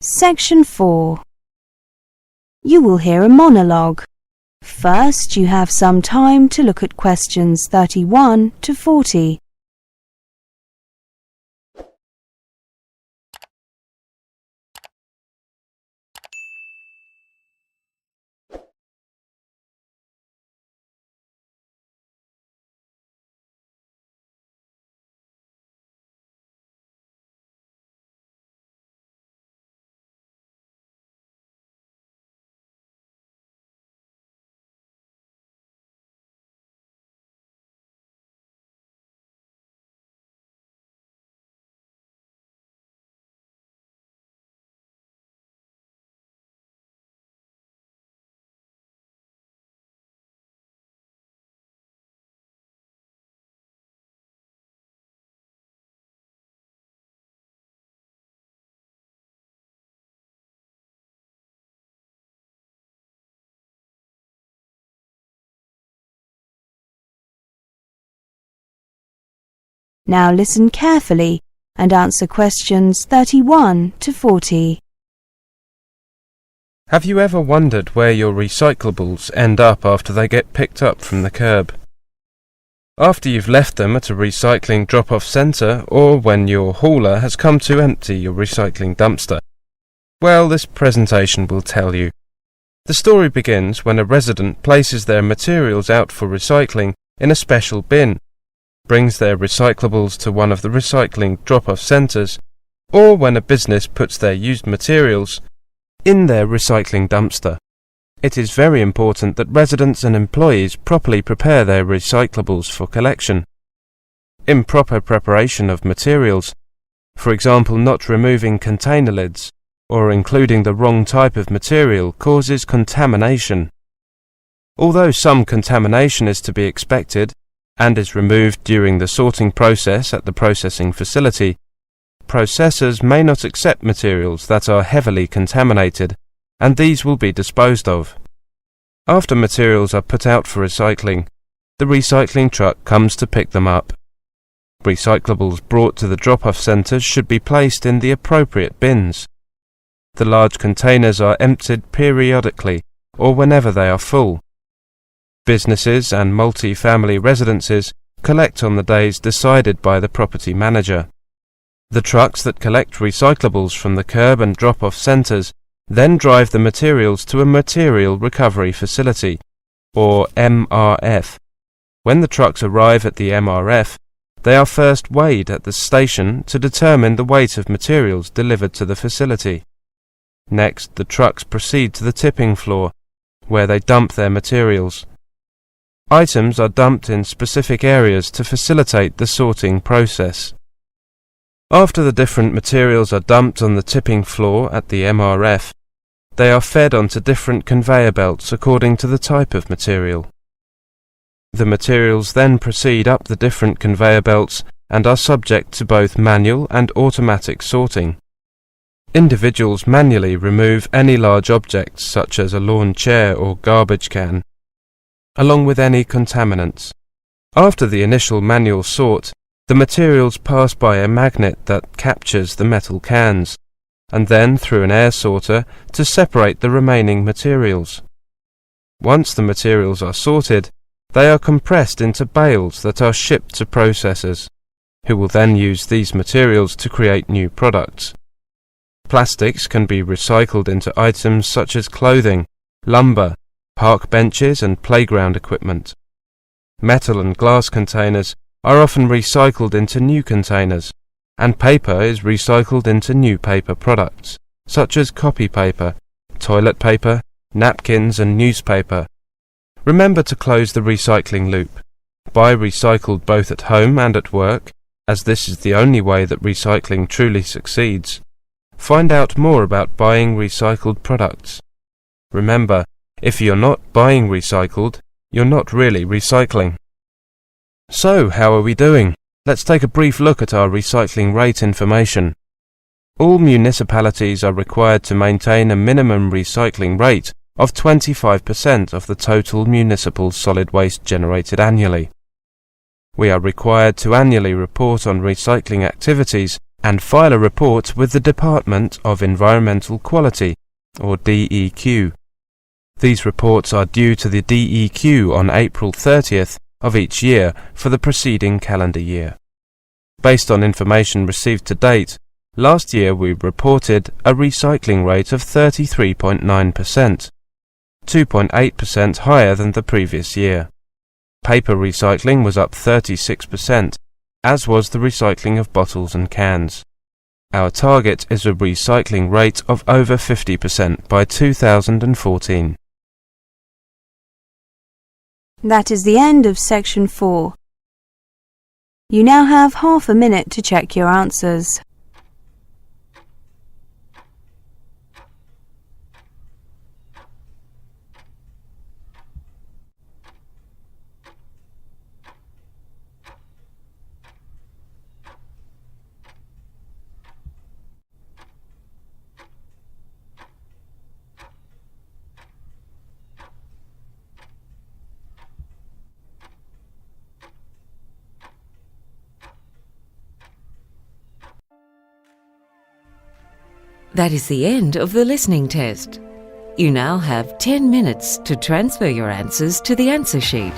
Section 4. You will hear a monologue. First, you have some time to look at questions 31 to 40. Now listen carefully and answer questions 31 to 40. Have you ever wondered where your recyclables end up after they get picked up from the curb? After you've left them at a recycling drop-off centre, or when your hauler has come to empty your recycling dumpster? Well, this presentation will tell you. The story begins when a resident places their materials out for recycling in a special bin, brings their recyclables to one of the recycling drop-off centres, or when a business puts their used materials in their recycling dumpster. It is very important that residents and employees properly prepare their recyclables for collection. Improper preparation of materials, for example not removing container lids or including the wrong type of material, causes contamination. Although some contamination is to be expected and is removed during the sorting process at the processing facility, processors may not accept materials that are heavily contaminated, and these will be disposed of. After materials are put out for recycling, the recycling truck comes to pick them up. Recyclables brought to the drop-off centres should be placed in the appropriate bins. The large containers are emptied periodically or whenever they are full. Businesses and multi-family residences collect on the days decided by the property manager. The trucks that collect recyclables from the curb and drop-off centres then drive the materials to a material recovery facility, or MRF. When the trucks arrive at the MRF, they are first weighed at the station to determine the weight of materials delivered to the facility. Next, the trucks proceed to the tipping floor, where they dump their materials. Items are dumped in specific areas to facilitate the sorting process. After the different materials are dumped on the tipping floor at the MRF, they are fed onto different conveyor belts according to the type of material. The materials then proceed up the different conveyor belts and are subject to both manual and automatic sorting. Individuals manually remove any large objects such as a lawn chair or garbage can, along with any contaminants. After the initial manual sort, the materials pass by a magnet that captures the metal cans, and then through an air sorter to separate the remaining materials. Once the materials are sorted, they are compressed into bales that are shipped to processors, who will then use these materials to create new products. Plastics can be recycled into items such as clothing, lumber, park benches and playground equipment. Metal and glass containers are often recycled into new containers, and paper is recycled into new paper products, such as copy paper, toilet paper, napkins and newspaper. Remember to close the recycling loop. Buy recycled both at home and at work, as this is the only way that recycling truly succeeds. Find out more about buying recycled products. Remember, if you're not buying recycled, you're not really recycling. So, how are we doing? Let's take a brief look at our recycling rate information. All municipalities are required to maintain a minimum recycling rate of 25% of the total municipal solid waste generated annually. We are required to annually report on recycling activities and file a report with the Department of Environmental Quality, or DEQ. These reports are due to the DEQ on April 30th of each year for the preceding calendar year. Based on information received to date, last year we reported a recycling rate of 33.9%, 2.8% higher than the previous year. Paper recycling was up 36%, as was the recycling of bottles and cans. Our target is a recycling rate of over 50% by 2014. That is the end of section 4. You now have half a minute to check your answers. That is the end of the listening test. You now have 10 minutes to transfer your answers to the answer sheet.